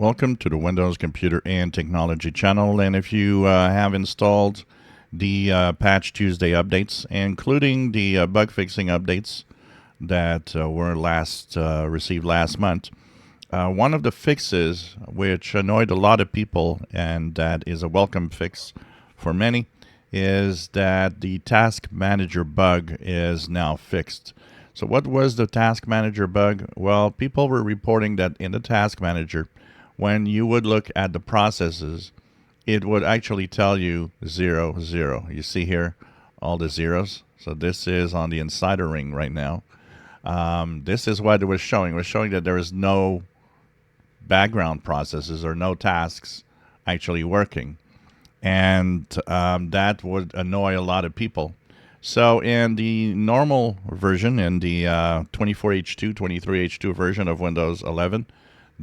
Welcome to the Windows Computer and Technology channel. And if you have installed the Patch Tuesday updates, including the bug fixing updates that were received last month, one of the fixes which annoyed a lot of people, and that is a welcome fix for many, is that the Task Manager bug is now fixed. So what was the Task Manager bug? Well, people were reporting that in the Task Manager, when you would look at the processes, it would actually tell you 0, 0. You see here all the zeros. So this is on the insider ring right now. This is what it was showing. It was showing that there is no background processes or no tasks actually working. And that would annoy a lot of people. So in the normal version, in the 24H2, 23H2 version of Windows 11,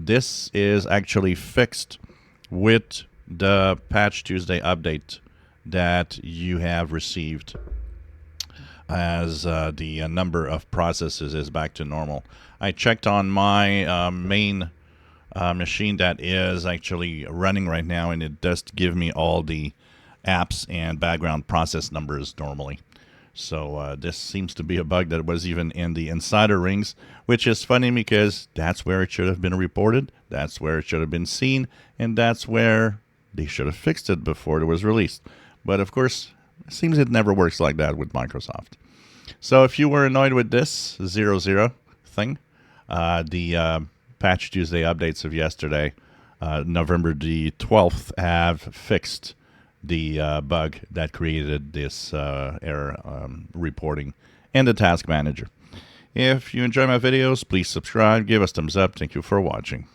this is actually fixed with the Patch Tuesday update that you have received, as the number of processes is back to normal. I checked on my main machine that is actually running right now, and it does give me all the apps and background process numbers normally. So this seems to be a bug that was even in the insider rings, which is funny because that's where it should have been reported, that's where it should have been seen, and that's where they should have fixed it before it was released. But of course, it seems it never works like that with Microsoft. So if you were annoyed with this 00 thing, the Patch Tuesday updates of yesterday, November the 12th, have fixed the bug that created this error reporting in the Task Manager. If you enjoy my videos, please subscribe, give us thumbs up. Thank you for watching.